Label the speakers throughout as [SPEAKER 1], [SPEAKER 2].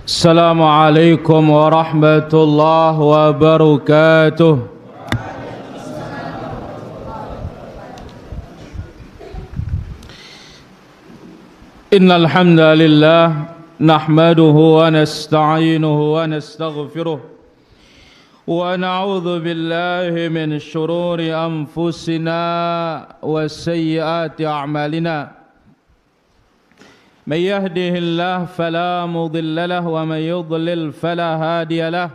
[SPEAKER 1] Assalamualaikum warahmatullahi wabarakatuh. Innal hamdalillah nahmaduhu wa nasta'inuhu wa nastaghfiruh wa na'udzu billahi min shururi anfusina wa sayyiati a'malina. من يهده الله فلا مضل له ومن يضلل فلا هادي له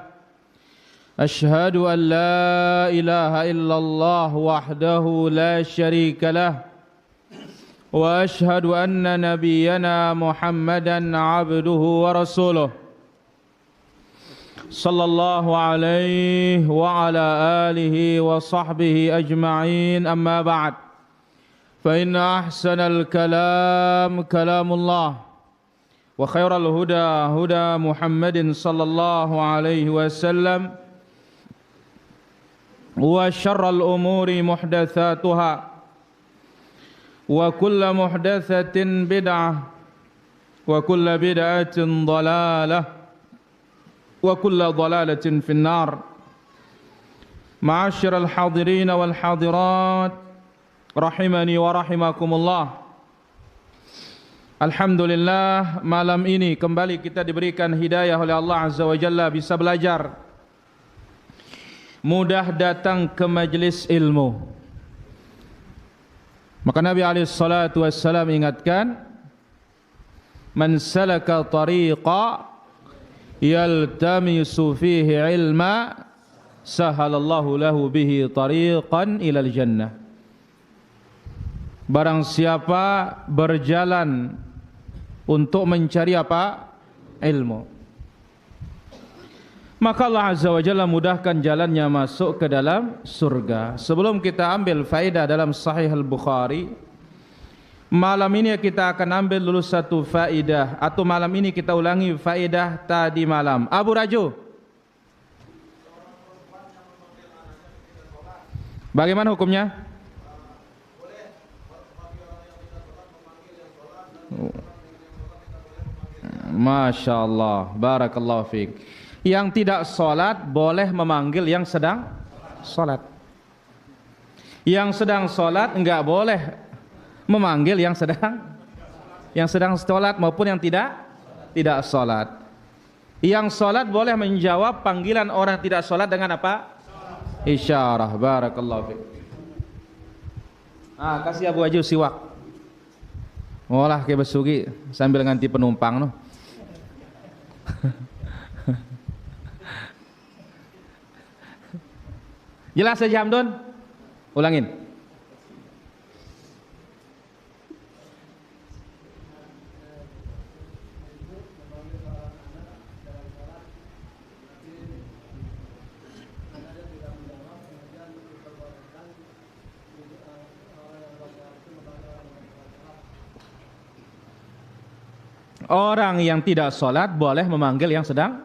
[SPEAKER 1] أشهد أن لا إله إلا الله وحده لا شريك له وأشهد أن نبينا محمدا عبده ورسوله صلى الله عليه وعلى آله وصحبه أجمعين أما بعد فإن أحسن الكلام كلام الله وخير الهدى هدى محمد صلى الله عليه وسلم وشر الأمور محدثاتها وكل محدثة بدعة وكل بدعة ضلالة وكل ضلالة في النار. معاشر الحاضرين والحاضرات rahimani wa rahimakumullah. Alhamdulillah, malam ini kembali kita diberikan hidayah oleh Allah Azza wa Jalla bisa belajar. Mudah datang ke majlis ilmu. Maka Nabi alaihi salatu wassalam ingatkan, man salaka tariqa yaltamisu fihi ilma sahalallahu lahu bihi tariqan ilal jannah. Barang siapa berjalan untuk mencari apa? Ilmu, maka Allah Azza wa Jalla mudahkan jalannya masuk ke dalam surga. Sebelum kita ambil faedah dalam Sahih Al-Bukhari, malam ini kita akan ambil dulu satu faedah, atau malam ini kita ulangi faedah tadi malam. Abu Raju, bagaimana hukumnya? Masya Allah, barakallahu fiik. Yang tidak sholat boleh memanggil yang sedang sholat. Yang sedang sholat enggak boleh memanggil yang sedang sholat maupun yang tidak sholat. Yang sholat boleh menjawab panggilan orang tidak sholat dengan apa? Isyarah. Barakallahu fiik. Kasih Abu Aju siwak. Olah ke besugi sambil nganti penumpang no. Jelas saja Hamdun? Ulangin. Orang yang tidak sholat boleh memanggil yang sedang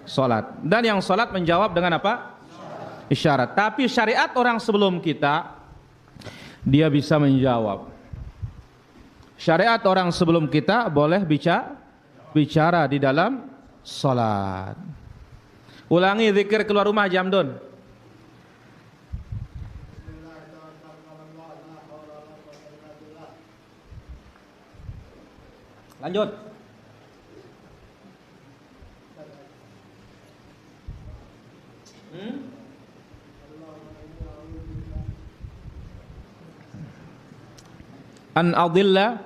[SPEAKER 1] sholat, dan yang sholat menjawab dengan apa? Isyarat. Tapi syariat orang sebelum kita, dia bisa menjawab. Syariat orang sebelum kita boleh bicara di dalam sholat. Ulangi zikir keluar rumah Jamdun. Lanjut. An adilla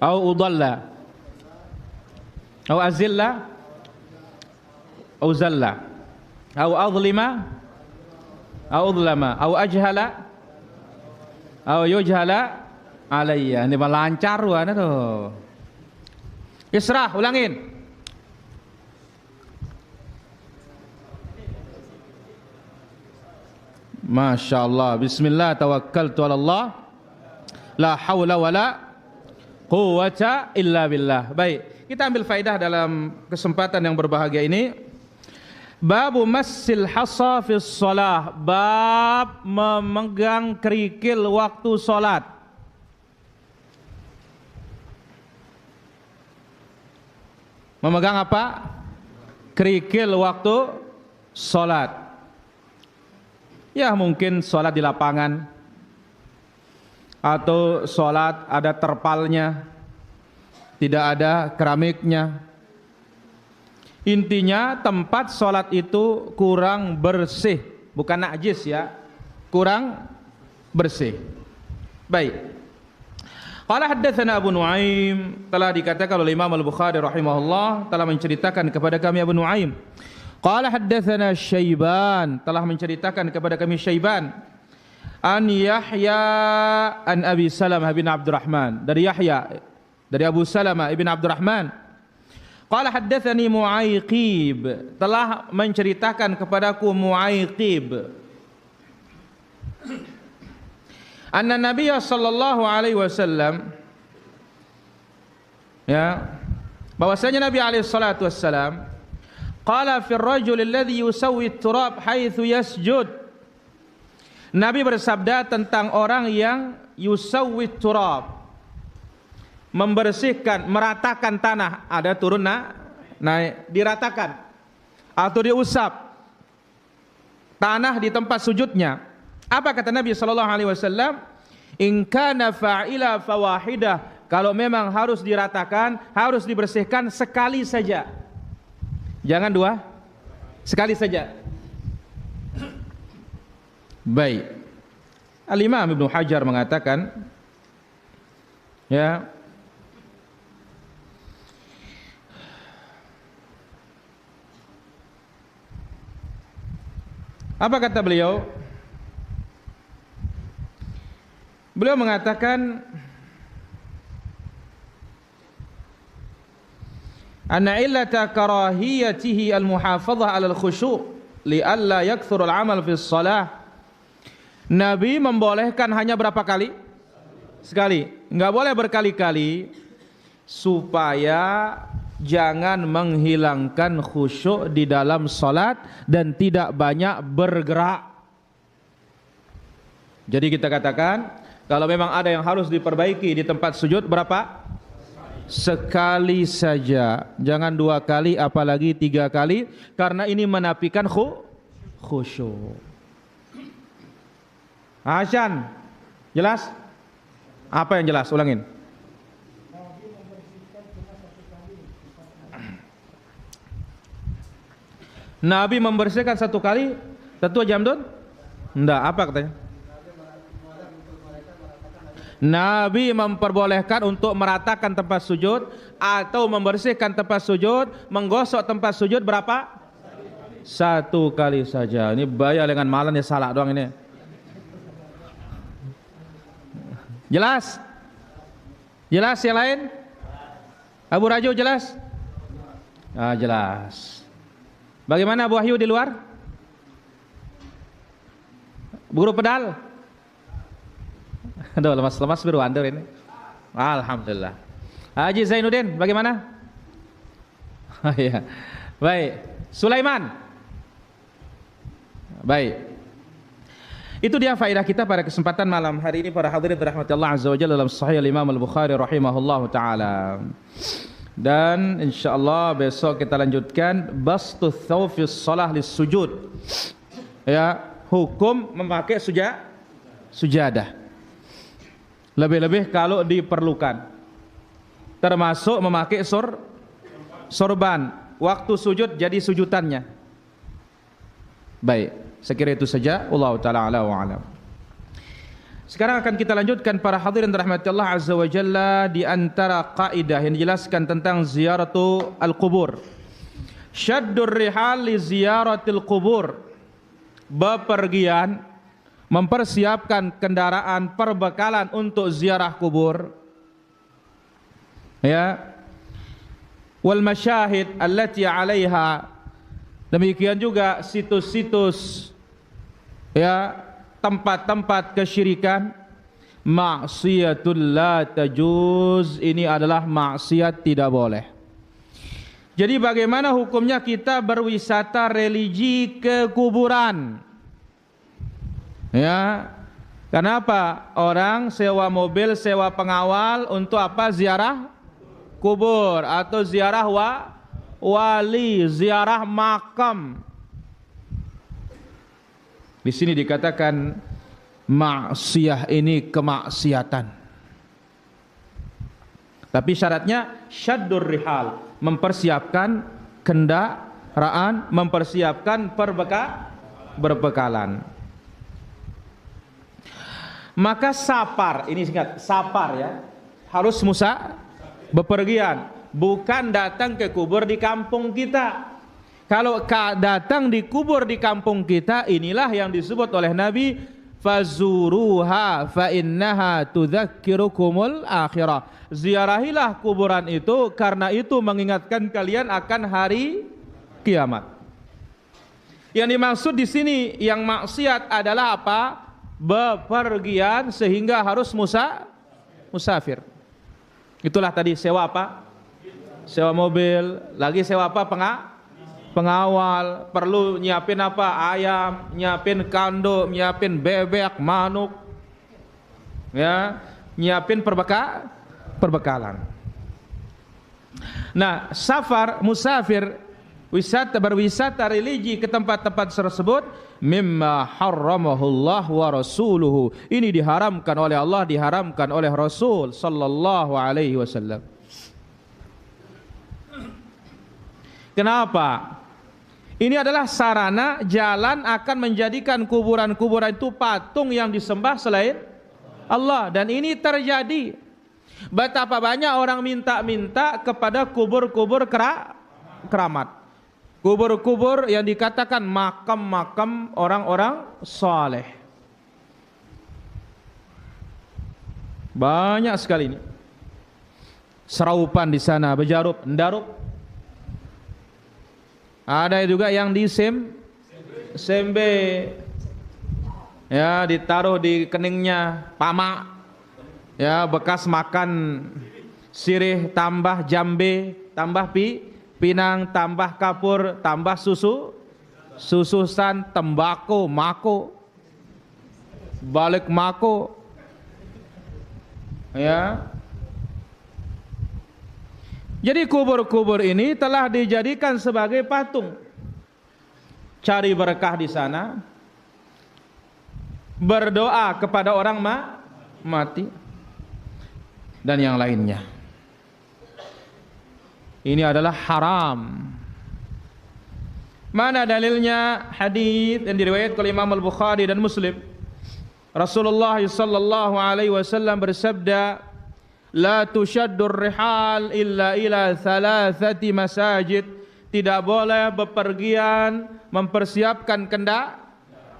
[SPEAKER 1] au udalla au azilla au zalla au adlima au udlama au ajhala au yujhala alayya. Ini lancar wana tuh. Israh, ulangin. Masya Allah. Bismillah tawakkaltu ala Allah, la hawla wala quwwata illa billah. Baik, kita ambil faedah dalam kesempatan yang berbahagia ini. Babu massil hasa fis shalah, bab memegang kerikil waktu salat. Memegang apa? Kerikil waktu sholat. Ya mungkin sholat di lapangan, atau sholat ada terpalnya, tidak ada keramiknya. Intinya tempat sholat itu kurang bersih, bukan najis ya, kurang bersih. Baik. Qala haddatsana Abu Nuaim, telah dikatakan oleh Imam Al-Bukhari rahimahullah, telah menceritakan kepada kami Abu Nuaim. Qala haddatsana Syaiban, telah menceritakan kepada kami Syaiban. An Yahya an Abi Salamah bin Abdurrahman, dari Yahya dari Abu Salamah ibn Abdurrahman. Qala haddatsani Mu'ayqib, telah menceritakan kepadaku Mu'ayqib, anna Nabiya sallallahu alaihi wasallam, ya, bahwasanya Nabi alaihi salatu wassalam qala fi ar-rajul alladhi yusawwi at-turab haitsu yasjud. Nabi bersabda tentang orang yang yusawwi at-turab, membersihkan, meratakan tanah, ada turun naik, diratakan atau diusap tanah di tempat sujudnya. Apa kata Nabi sallallahu alaihi wasallam? In kana fa'ila fawahidah, kalau memang harus diratakan, harus dibersihkan sekali saja. Jangan dua, sekali saja. Baik. Al-Imam Ibnu Hajar mengatakan, ya, apa kata beliau? Beliau mengatakan anna illata karahiyatihi al-muhafadzah 'ala al-khusyu' li'alla yakthur al-'amal fi shalah. Nabi membolehkan hanya berapa kali? Sekali. Enggak boleh berkali-kali supaya jangan menghilangkan khusyuk di dalam salat dan tidak banyak bergerak. Jadi kita katakan, kalau memang ada yang harus diperbaiki di tempat sujud, berapa? Sekali saja, jangan dua kali, apalagi tiga kali, karena ini menafikan khusyuk. Hasan, jelas? Apa yang jelas? Ulangin. Nabi membersihkan satu kali, Tetua Jamdun? Enggak, apa katanya? Nabi memperbolehkan untuk meratakan tempat sujud atau membersihkan tempat sujud, menggosok tempat sujud berapa? Satu kali saja. Ini bayar dengan malan ya, salah doang ini. Jelas? Jelas yang lain? Abu Rajo jelas? Ah, jelas. Bagaimana Abu Wahyu di luar? Guru pedal? Aduh, lemas-lemas biru andur ini. Alhamdulillah. Haji Zainuddin, bagaimana? Ya. Baik. Sulaiman. Baik. Itu dia faedah kita pada kesempatan malam hari ini para hadirin dirahmati Allah azza wajalla dalam Sahih Imam Al-Bukhari rahimahullahu taala. Dan insyaallah besok kita lanjutkan bastu thawb fi shalah lis sujud. Ya, hukum memakai sujadah. Lebih-lebih kalau diperlukan, termasuk memakai sorban waktu sujud, jadi sujudannya. Baik, sekira itu saja. Wallahu ta'ala a'la wa a'lam. Sekarang akan kita lanjutkan para hadirin rahmati Allah azza wa jalla, di antara kaidah yang dijelaskan tentang ziyaratu al-qubur. Syaddur rihal li ziyaratil qubur, bepergian, mempersiapkan kendaraan perbekalan untuk ziarah kubur, ya, wal masyahid allati 'alaiha, demikian juga situs-situs, ya, tempat-tempat kesyirikan, maksiatul la tajuz, ini adalah maksiat, tidak boleh. Jadi bagaimana hukumnya kita berwisata religi ke kuburan? Ya, kenapa orang sewa mobil, sewa pengawal untuk apa? Ziarah kubur atau ziarah wali, ziarah makam. Di sini dikatakan maksiyah ini kemaksiatan. Tapi syaratnya syaddur rihal, mempersiapkan kendaraan, mempersiapkan berbekalan. Maka safar, ini ingat, safar ya, harus bepergian, bukan datang ke kubur di kampung kita. Kalau datang di kubur di kampung kita, inilah yang disebut oleh Nabi, fazuruha fa innaha tudzakkirukumul akhirah. Ziarahilah kuburan itu karena itu mengingatkan kalian akan hari kiamat. Yang dimaksud di sini yang maksiat adalah apa? Bepergian sehingga harus musafir. Itulah tadi sewa apa? Sewa mobil, lagi sewa apa? Pengawal, perlu nyiapin apa? Ayam, nyiapin kanduk, nyiapin bebek, manuk, ya, nyiapin perbekalan. Nah, safar, musafir, berwisata religi ke tempat-tempat tersebut, mimma harramahullah wa rasuluhu. Ini diharamkan oleh Allah, diharamkan oleh Rasul sallallahu alaihi wasallam. Kenapa? Ini adalah sarana jalan akan menjadikan kuburan-kuburan itu patung yang disembah selain Allah. Dan ini terjadi. Betapa banyak orang minta-minta kepada kubur-kubur keramat. Kubur-kubur yang dikatakan makam-makam orang-orang saleh. Banyak sekali ini. Seraupan di sana, Bejarub, Ndarub. Ada juga yang di Sembe, ya, ditaruh di keningnya pama, ya, bekas makan sirih tambah jambe, tambah pinang, tambah kapur, tambah sususan, tembakau, mako, balik mako, ya. Jadi kubur-kubur ini telah dijadikan sebagai patung. Cari berkah di sana, berdoa kepada orang mati, dan yang lainnya. Ini adalah haram. Mana dalilnya? Hadis yang diriwayatkan oleh Imam Al-Bukhari dan Muslim. Rasulullah sallallahu alaihi wasallam bersabda, la tushaddur rihal illa ila thalathati masajid. Tidak boleh bepergian mempersiapkan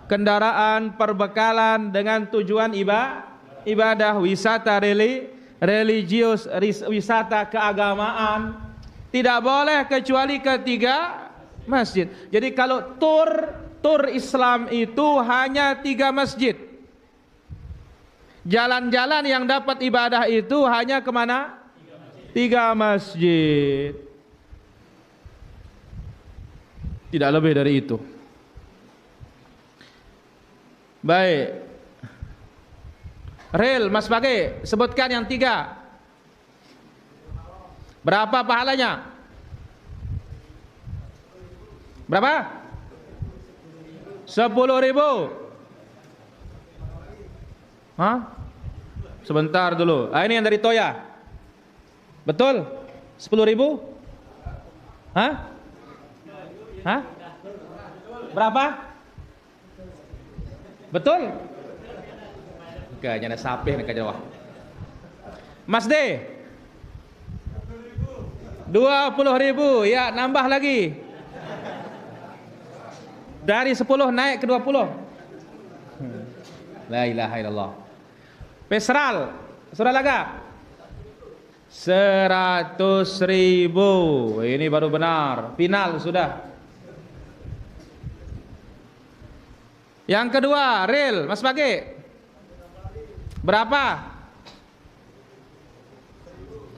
[SPEAKER 1] kendaraan, perbekalan dengan tujuan ibadah, wisata religius, wisata keagamaan. Tidak boleh kecuali ke 3 masjid. Jadi kalau tur Islam itu hanya 3 masjid. Jalan-jalan yang dapat ibadah itu hanya kemana? 3 masjid. Tidak lebih dari itu. Baik. Real, Mas Bage, sebutkan yang 3. Berapa pahalanya? Berapa? 10.000. Hah? Sebentar dulu. Ini yang dari Toya. Betul? 10.000? Hah? Hah? Berapa? Betul? Kayaknya ada sapih nih ke Jawa. Mas D, 20.000. Ya, nambah lagi. Dari 10 naik ke 20. La ilaha illallah. Pesral, sudah laga 100.000. Ini baru benar. Final sudah. Yang kedua, real, Mas Bage. Berapa?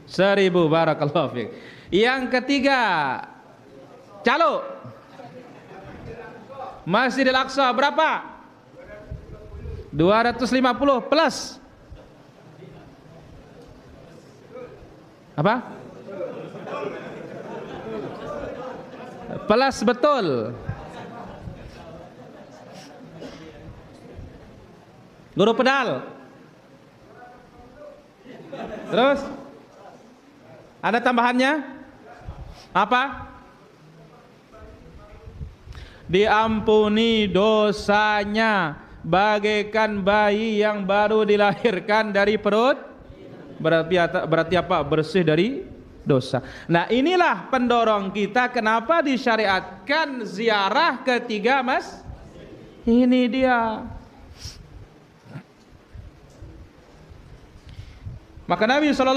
[SPEAKER 1] 1.000. Barakallahu fiik. Yang ketiga, calo Masjidil Aqsa berapa? 250 plus apa? Pelas betul. Guru pedal. Terus? Ada tambahannya? Apa? Diampuni dosanya bagaikan bayi yang baru dilahirkan dari perut. Berarti apa? Bersih dari dosa. Nah, inilah pendorong kita kenapa disyariatkan ziarah ketiga, Mas. Ini dia. Maka Nabi SAW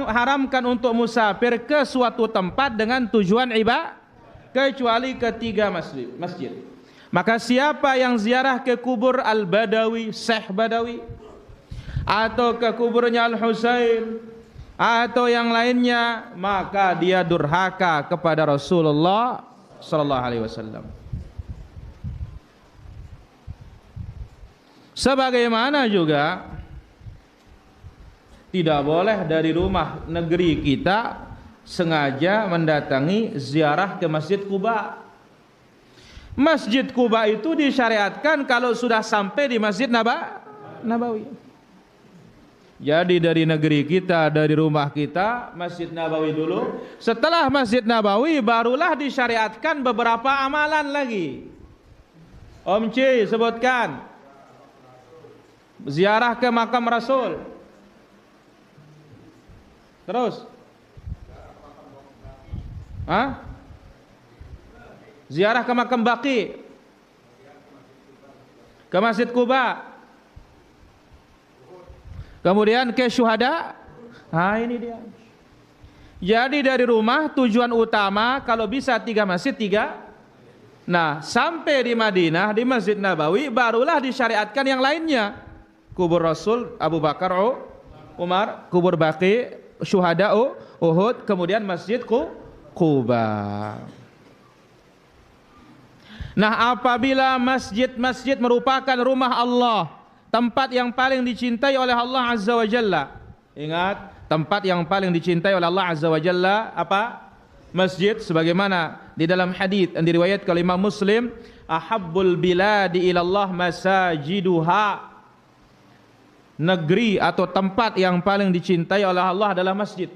[SPEAKER 1] haramkan untuk musafir ke suatu tempat dengan tujuan ibadah kecuali ketiga masjid. Maka siapa yang ziarah ke kubur Al-Badawi, Syekh Badawi, atau ke kuburnya Al-Husain, atau yang lainnya, maka dia durhaka kepada Rasulullah SAW. Sebagaimana juga tidak boleh dari rumah negeri kita sengaja mendatangi ziarah ke Masjid Quba. Masjid Quba itu disyariatkan kalau sudah sampai di Masjid Nabawi. Jadi dari negeri kita, dari rumah kita, Masjid Nabawi dulu. Setelah Masjid Nabawi barulah disyariatkan beberapa amalan lagi. Om C sebutkan ziarah ke makam Rasul. Terus ziarah ke makam Baqi, ke Masjid Quba, kemudian ke syuhada. Ini dia. Jadi dari rumah tujuan utama kalau bisa 3 masjid 3. Nah, sampai di Madinah di Masjid Nabawi barulah disyariatkan yang lainnya. Kubur Rasul Abu Bakar, Umar, kubur Baqi, syuhada Uhud, kemudian Masjid Quba. Nah, apabila masjid-masjid merupakan rumah Allah, tempat yang paling dicintai oleh Allah Azza wa Jalla. Ingat, tempat yang paling dicintai oleh Allah Azza wa Jalla apa? Masjid, sebagaimana di dalam hadis yang diriwayatkan oleh Imam Muslim, ahabbul biladi ilallah masajiduha. Negeri atau tempat yang paling dicintai oleh Allah adalah masjid.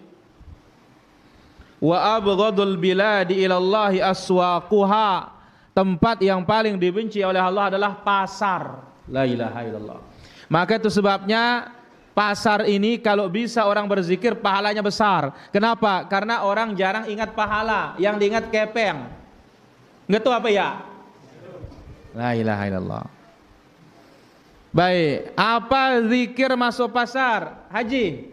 [SPEAKER 1] Wa abghadul biladi ilallahi aswaquha. Tempat yang paling dibenci oleh Allah adalah pasar. La ilaha illallah. Maka itu sebabnya pasar ini kalau bisa orang berzikir pahalanya besar. Kenapa? Karena orang jarang ingat pahala, yang diingat kepeng. Enggak tahu apa ya? La ilaha illallah. Baik, apa zikir masuk pasar? Haji.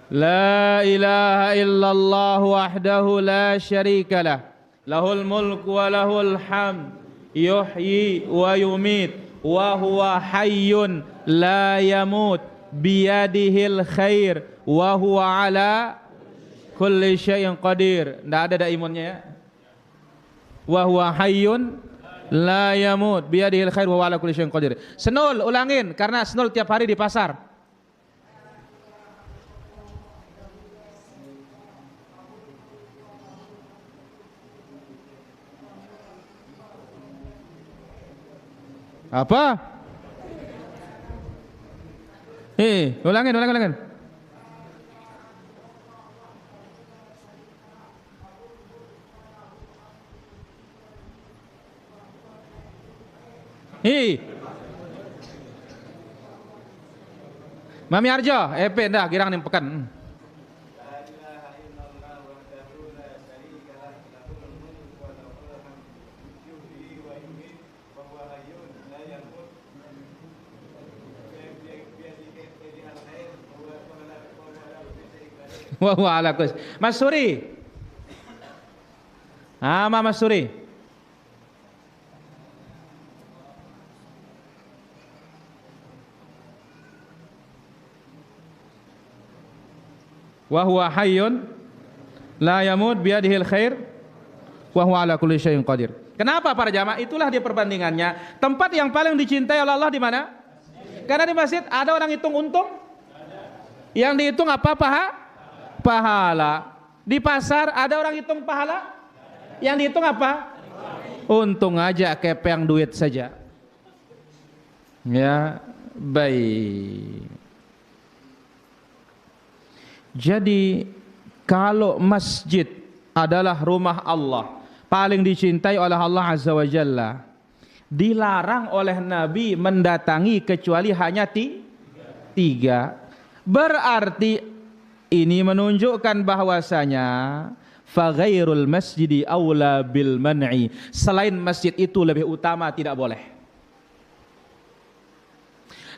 [SPEAKER 1] La ilaha illallah wahdahu la syarika lah. Lahul mulku wa lahul hamd. Yuhyi wa yumit wa huwa hayyun la yamut. Biyadihil khair wa huwa ala kulli syai'in qadir. Tidak ada daimunnya ya. Wa huwa hayyun la yamut biyadihil khair wa huwa ala kulli syai'in qadir. Senul, ulangin karena senul tiap hari di pasar. Apa? Ulangin. Mami Arjo, dah girang nih pekan. Wa huwa ala kulli. Mas Suri. Mas Suri. Wa huwa hayyun la yamut biyadihil khair wa huwa ala kulli syai'in qadir. Kenapa para jamaah? Itulah dia perbandingannya. Tempat yang paling dicintai oleh Allah di mana? Karena di masjid ada orang hitung untung. Yang dihitung apa? Pahala. Di pasar ada orang hitung pahala. Yang dihitung apa? Untung aja, kepeng duit saja. Ya, baik. Jadi kalau masjid adalah rumah Allah, paling dicintai oleh Allah Azza wa Jalla, dilarang oleh Nabi mendatangi kecuali hanya tiga. Berarti ini menunjukkan bahwasanya faghairul masjidi aula bil man'i, selain masjid itu lebih utama tidak boleh.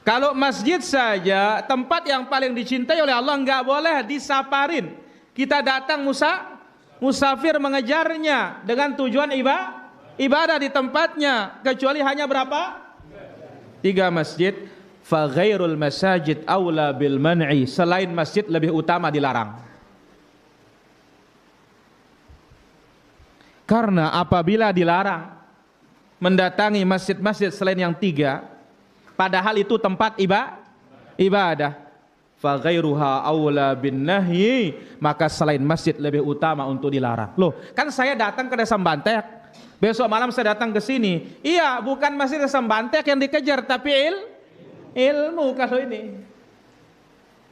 [SPEAKER 1] Kalau masjid saja tempat yang paling dicintai oleh Allah, enggak boleh disaparin. Kita datang musafir mengejarnya dengan tujuan ibadah di tempatnya, kecuali hanya berapa? 3 masjid. Faghairul masajid aula bil man'i, selain masjid lebih utama dilarang. Karena apabila dilarang mendatangi masjid-masjid selain yang 3, padahal itu tempat ibadah, faghairuha aula bin nahyi, maka selain masjid lebih utama untuk dilarang. Loh, kan saya datang ke Desa Bantek, besok malam saya datang ke sini. Iya, bukan masjid Desa Bantek yang dikejar, tapi ilmu. Kalau ini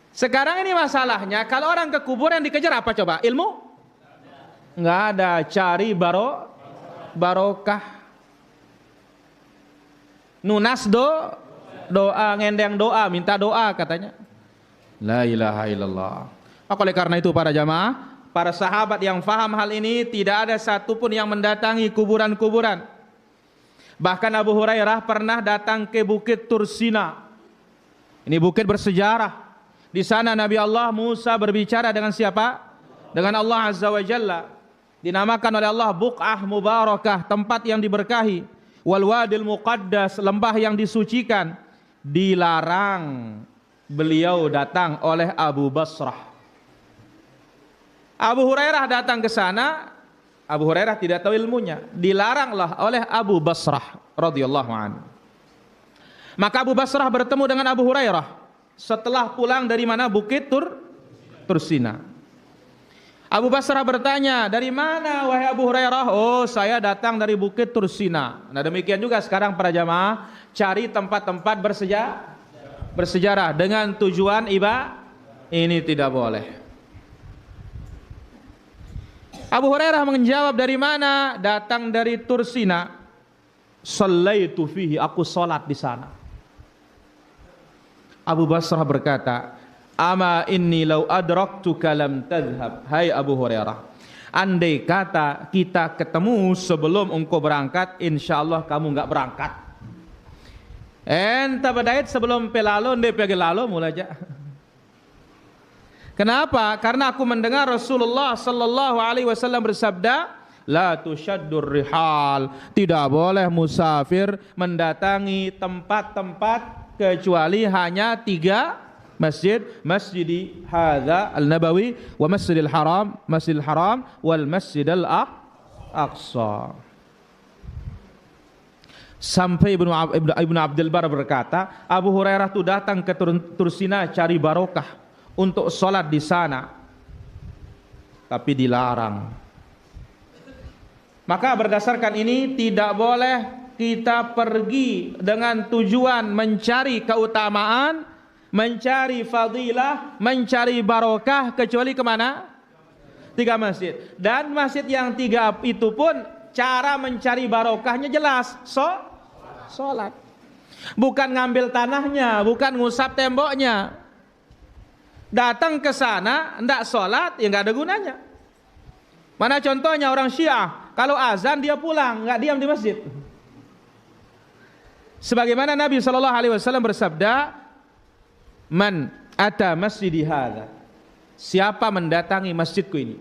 [SPEAKER 1] sekarang ini masalahnya, kalau orang ke kubur yang dikejar apa coba? Ilmu? Enggak ada, cari barokah. Nunas doa, ngendeng doa, minta doa katanya. La ilaha illallah. Maka oleh karena itu para jamaah, para sahabat yang faham hal ini, tidak ada satupun yang mendatangi kuburan-kuburan. Bahkan Abu Hurairah pernah datang ke Bukit Tursina. Ini bukit bersejarah. Di sana Nabi Allah Musa berbicara dengan siapa? Dengan Allah Azza wa Jalla. Dinamakan oleh Allah Buq'ah Mubarakah, tempat yang diberkahi. Wal Wadil Muqaddas, lembah yang disucikan. Dilarang beliau datang oleh Abu Basrah. Abu Hurairah datang ke sana. Abu Hurairah tidak tahu ilmunya. Dilaranglah oleh Abu Basrah radhiyallahu anhu. Maka Abu Basrah bertemu dengan Abu Hurairah setelah pulang dari mana? Bukit Tursina. Abu Basrah bertanya, dari mana wahai Abu Hurairah? Oh, saya datang dari Bukit Tursina. Nah, demikian juga sekarang para jamaah, cari tempat-tempat bersejarah dengan tujuan ibadah, ini tidak boleh. Abu Hurairah menjawab, dari mana? Datang dari Tursina. Shallaitu fihi, aku salat di sana. Abu Basrah berkata, ama inni law adraktuka lam tadhhab. Hai Abu Hurairah, andai kata kita ketemu sebelum engkau berangkat, insyaallah kamu enggak berangkat. Enta badait sebelum pelalo ndek pagi lalo mulaja. Kenapa? Karena aku mendengar Rasulullah sallallahu alaihi wasallam bersabda, la tushaddur rihal, tidak boleh musafir mendatangi tempat-tempat kecuali hanya 3 masjid, Masjidi hadza al-Nabawi wa Masjidil Haram wal Masjidil Aqsa. Sampai Ibnu Abdul Bar berkata, Abu Hurairah itu datang ke Tursina cari barokah untuk sholat di sana, tapi dilarang. Maka berdasarkan ini tidak boleh kita pergi dengan tujuan mencari keutamaan, mencari fadilah, mencari barokah, kecuali kemana? 3 masjid. Dan masjid yang 3 itu pun cara mencari barokahnya jelas, sholat. Bukan ngambil tanahnya, bukan ngusap temboknya. Datang ke sana, ndak sholat, ya nggak ada gunanya. Mana contohnya orang Syiah, kalau azan dia pulang, nggak diam di masjid. Sebagaimana Nabi SAW bersabda, man ata masjidi hadza, siapa mendatangi masjidku ini,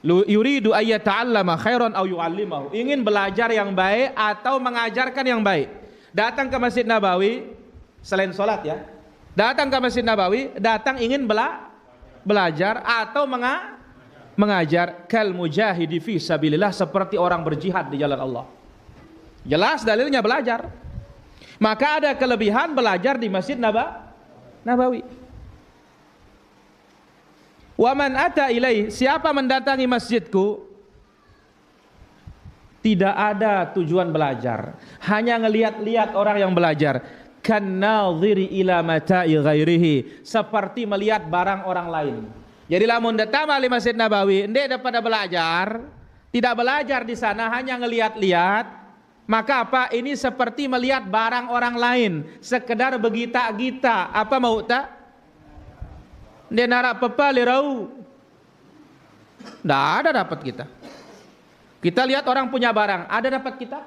[SPEAKER 1] yuridu ayyata'allama khairan aw yu'allimahu, ingin belajar yang baik atau mengajarkan yang baik, datang ke Masjid Nabawi, selain sholat ya, datang ke Masjid Nabawi, datang ingin belajar atau mengajar kal mujahidi fi sabilillah, seperti orang berjihad di jalan Allah. Jelas dalilnya belajar. Maka ada kelebihan belajar di Masjid Nabawi. Wa man ata ilaih, siapa mendatangi masjidku tidak ada tujuan belajar, hanya ngelihat-lihat orang yang belajar, kannadhiri ila mata'i ghairihi, seperti melihat barang orang lain. Jadi lamun datang di Masjid Nabawi ndek daripada belajar, tidak belajar di sana, hanya ngelihat-lihat, maka apa? Ini seperti melihat barang orang lain, sekedar begita-gita. Apa mau tak? Dia narak pepa lirau, tidak ada dapat kita. Kita lihat orang punya barang, ada dapat kita?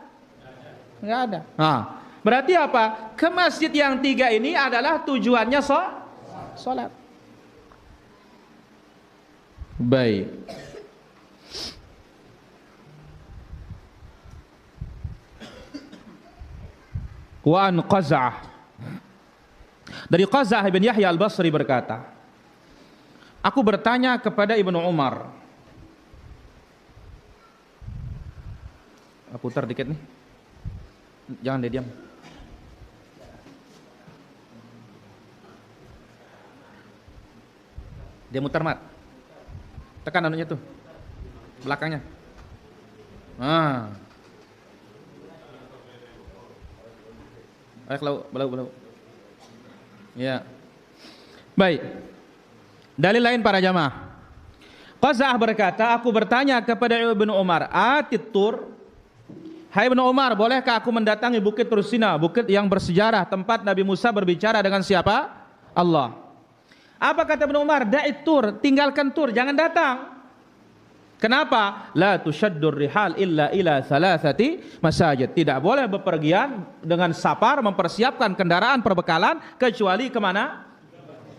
[SPEAKER 1] Nggak ada. Nah, berarti apa? Ke masjid yang 3 ini adalah tujuannya sholat. Baik. Wa an Qaz'ah, dari Qaz'ah bin Yahya al-Basri berkata, aku bertanya kepada Ibnu Umar. Aku putar dikit nih. Jangan dia diam. Dia mutar, Mat. Tekan anunya tuh. Belakangnya. Belau. Ya. Baik. Dalil lain para jamaah. Qaz'ah berkata, aku bertanya kepada Ibnu Umar, Atitur, hai Ibnu Umar, bolehkah aku mendatangi Bukit Tursina, bukit yang bersejarah, tempat Nabi Musa berbicara dengan siapa? Allah. Apa kata Ibnu Umar? Da'it tur, tinggalkan tur, jangan datang. Kenapa? La tushaddur rihal illa ila thalathati masajid. Tidak boleh bepergian dengan safar, mempersiapkan kendaraan perbekalan, kecuali kemana?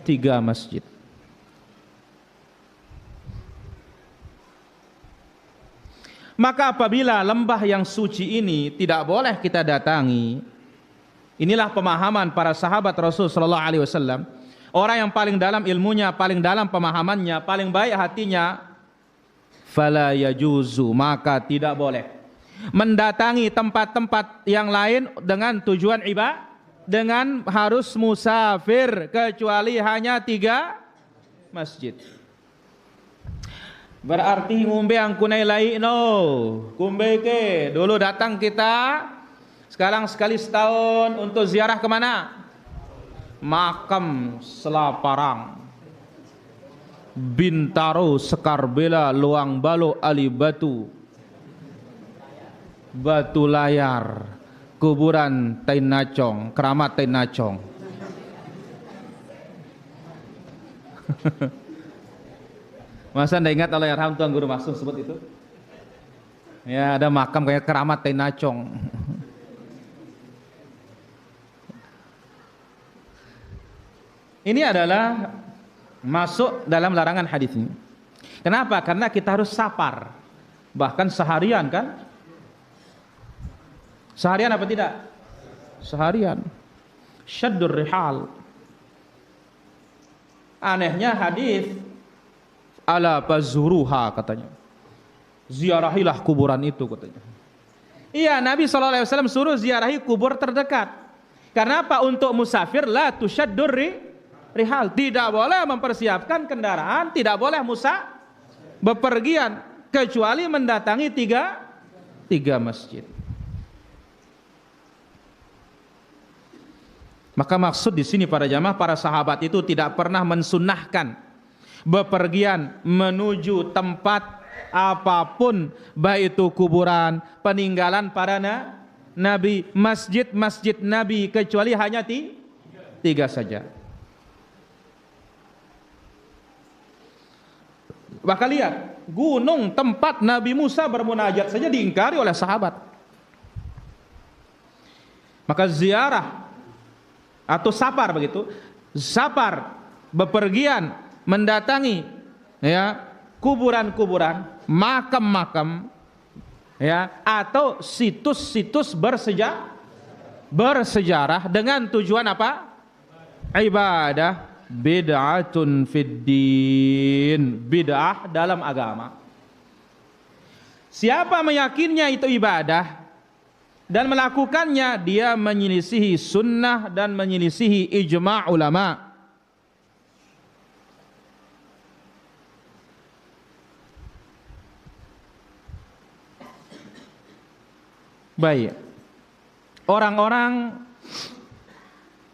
[SPEAKER 1] 3 masjid. Maka apabila lembah yang suci ini tidak boleh kita datangi, inilah pemahaman para sahabat Rasul sallallahu alaihi wasallam. Orang yang paling dalam ilmunya, paling dalam pemahamannya, paling baik hatinya, fala yajuzu, maka tidak boleh mendatangi tempat-tempat yang lain dengan tujuan ibadah, dengan harus musafir, kecuali hanya 3 masjid. Berarti ngumbe ang kunay lai no. Kumbe ke, dulu datang kita, sekarang sekali setahun untuk ziarah kemana? Makam Selaparang, Bintaro, Sekarbela, Luang Balo, Ali Batu, Batu Layar, kuburan Tainacong, keramat Tainacong. Masa anda ingat Allahyarham Tuan Guru Maksum sebut itu? Ya, ada makam kayak keramat Tainacong. Ini adalah masuk dalam larangan hadis ini. Kenapa? Karena kita harus safar, bahkan seharian kan? Seharian apa tidak? Seharian. Syaddur rihal. Anehnya hadis ala fazuruha katanya. Ziarahilah kuburan itu katanya. Iya, Nabi SAW suruh ziarahi kubur terdekat. Karena apa? Untuk musafir la tusyaddur rihal, tidak boleh mempersiapkan kendaraan, tidak boleh bepergian, kecuali mendatangi 3 masjid. Maka maksud di sini para jamaah, para sahabat itu tidak pernah mensunnahkan bepergian menuju tempat apapun, baik itu kuburan, peninggalan para nabi, masjid nabi, kecuali hanya 3 saja. Bahkan lihat, gunung tempat Nabi Musa bermunajat saja diingkari oleh sahabat. Maka ziarah atau safar begitu, safar bepergian mendatangi ya kuburan-kuburan, makam-makam ya, atau situs-situs bersejarah dengan tujuan apa? Ibadah, bid'atun fid din, bid'ah dalam agama. Siapa meyakinnya itu ibadah dan melakukannya, dia menyelisihi sunnah dan menyelisihi ijma' ulama. Baik, orang-orang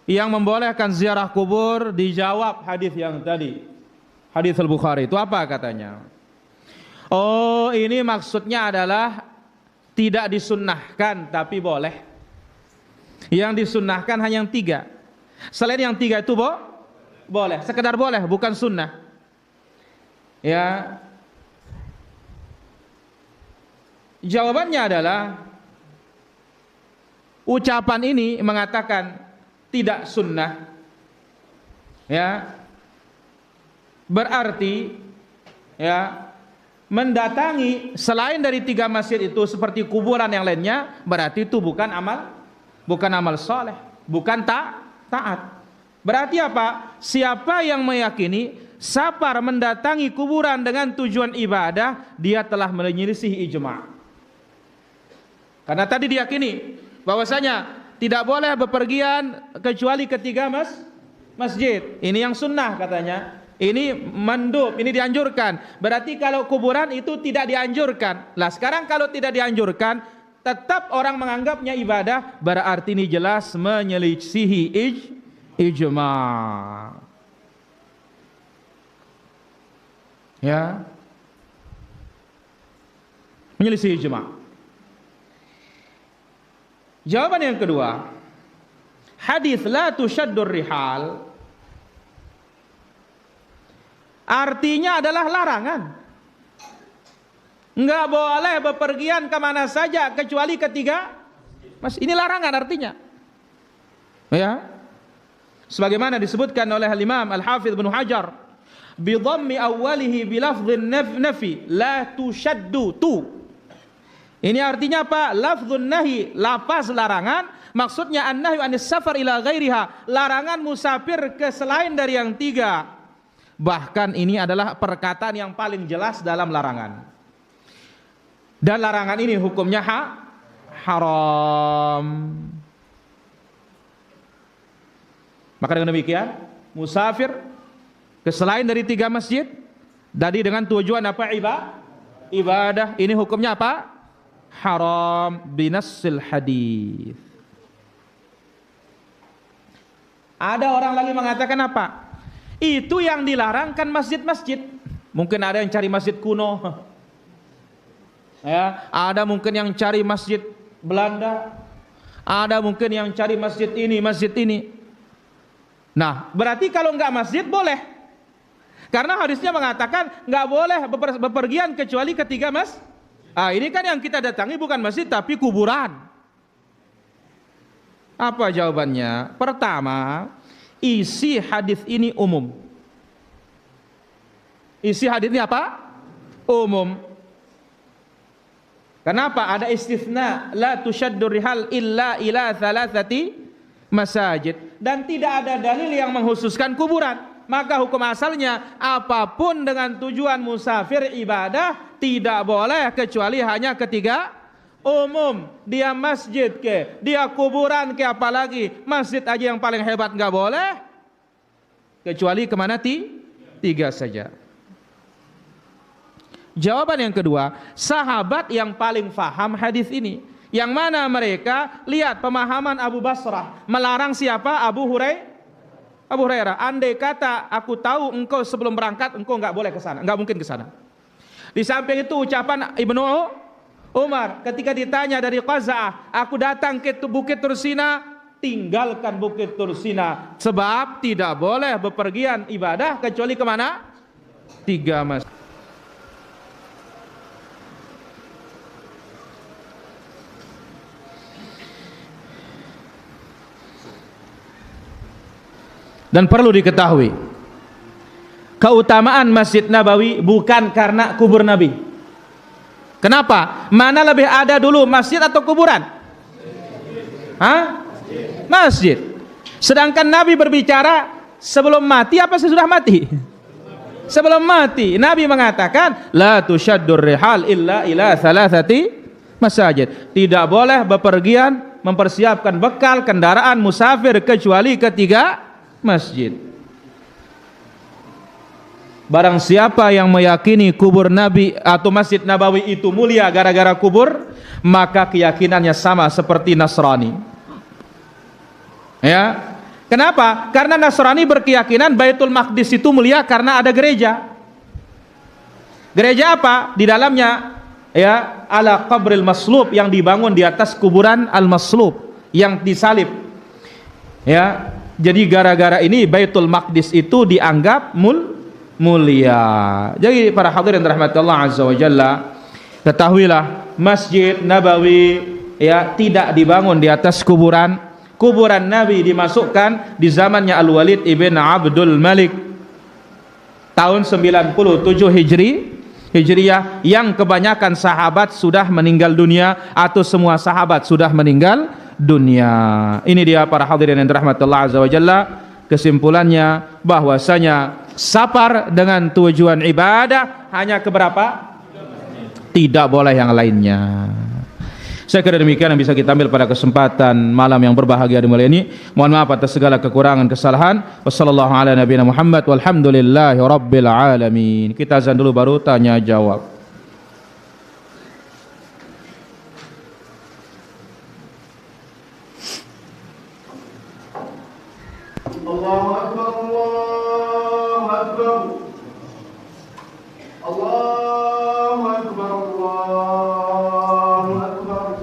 [SPEAKER 1] yang membolehkan ziarah kubur dijawab hadis yang tadi, hadis Al-Bukhari itu apa katanya? Oh, ini maksudnya adalah tidak disunnahkan tapi boleh. Yang disunnahkan hanya yang 3. Selain yang 3 itu boleh, sekedar boleh, bukan sunnah. Ya, jawabannya adalah ucapan ini mengatakan tidak sunnah, ya, berarti ya mendatangi selain dari 3 masjid itu seperti kuburan yang lainnya, berarti itu bukan amal soleh, bukan taat. Berarti apa? Siapa yang meyakini safar mendatangi kuburan dengan tujuan ibadah, dia telah menyelisih ijma'. Karena tadi diyakini bahwasanya tidak boleh bepergian kecuali ke 3 masjid. Ini yang sunnah katanya. Ini mandub, ini dianjurkan. Berarti kalau kuburan itu tidak dianjurkan. Lah sekarang kalau tidak dianjurkan, tetap orang menganggapnya ibadah, berarti ini jelas menyelisihi ijma'. Ya. Menyelisihi ijma'. Jawaban yang kedua, hadis la tushaddur rihal artinya adalah larangan. Enggak boleh bepergian kemana saja kecuali ke 3 masjid. Ini larangan artinya. Ya. Sebagaimana disebutkan oleh Imam Al-Hafidz Ibnu Hajar, bi dhammi awwalihi bi lafdhin nafi la tushaddu tu. Ini artinya apa? Lafdzun nahi, lafaz larangan, maksudnya an-nahyu anis safar ila ghairiha, larangan musafir ke selain dari yang 3. Bahkan ini adalah perkataan yang paling jelas dalam larangan. Dan larangan ini hukumnya haram. Maka dengan demikian, musafir ke selain dari 3 masjid, tadi dengan tujuan apa? Ibadah. Ini hukumnya apa? Haram binassil hadis. Ada orang lagi mengatakan apa? Itu yang dilarang kan masjid-masjid. Mungkin ada yang cari masjid kuno. Ya, ada mungkin yang cari masjid Belanda. Ada mungkin yang cari masjid ini, masjid ini. Nah, berarti kalau enggak masjid boleh. Karena hadisnya mengatakan enggak boleh bepergian kecuali ke 3 masjid. Ini kan yang kita datangi bukan masjid tapi kuburan. Apa jawabannya? Pertama, isi hadis ini umum. Isi hadis ini apa? Umum. Kenapa? Ada istisna, la tushaddur rihal illa ila thalathati masajid, dan tidak ada dalil yang mengkhususkan kuburan. Maka hukum asalnya apapun dengan tujuan musafir ibadah tidak boleh kecuali hanya ke 3 umum. Dia masjid ke, dia kuburan ke, apalagi masjid aja yang paling hebat nggak boleh, kecuali kemana? 3 saja. Jawaban yang kedua, sahabat yang paling faham hadis ini, yang mana mereka lihat pemahaman Abu Basrah melarang siapa? Abu Hurairah. Andai kata aku tahu engkau sebelum berangkat engkau nggak boleh ke sana, nggak mungkin ke sana. Di samping itu ucapan Ibnu Umar ketika ditanya dari Qaza'ah, aku datang ke Bukit Tursina, tinggalkan Bukit Tursina, sebab tidak boleh bepergian ibadah kecuali kemana? 3 masjid. Dan perlu diketahui, keutamaan Masjid Nabawi bukan karena kubur Nabi. Kenapa? Mana lebih ada dulu, masjid atau kuburan? Masjid. Sedangkan Nabi berbicara sebelum mati apa sesudah mati? Sebelum mati. Nabi mengatakan, la tusyaddur rihal illa ila thalathati masajid. Tidak boleh bepergian mempersiapkan bekal kendaraan musafir kecuali ke 3 masjid. Barang siapa yang meyakini kubur Nabi atau Masjid Nabawi itu mulia gara-gara kubur, maka keyakinannya sama seperti Nasrani. Ya. Kenapa? Karena Nasrani berkeyakinan Baitul Maqdis itu mulia karena ada gereja. Gereja apa? Di dalamnya ya ala qabril maslub, yang dibangun di atas kuburan al-maslub yang disalib. Ya. Jadi gara-gara ini Baitul Maqdis itu dianggap mulia. Jadi para hadirin rahmat Allah azza wa jalla, ketahuilah Masjid Nabawi ya tidak dibangun di atas kuburan. Kuburan Nabi dimasukkan di zamannya Al-Walid ibn Abdul Malik tahun 97 Hijriyah, yang kebanyakan sahabat sudah meninggal dunia atau semua sahabat sudah meninggal dunia. Ini dia para hadirin yang dirahmati Allah azza wa jalla, kesimpulannya bahwasanya safar dengan tujuan ibadah hanya ke berapa? Tidak boleh yang lainnya. Saya kira demikian yang bisa kita ambil pada kesempatan malam yang berbahagia di malam ini. Mohon maaf atas segala kekurangan kesalahan. Wassallallahu ala nabiyina Muhammad walhamdulillahi rabbil alamin. Kita azan dulu baru tanya jawab.
[SPEAKER 2] Allahu akbar, Allahu akbar. Allahu akbar, Allahu akbar.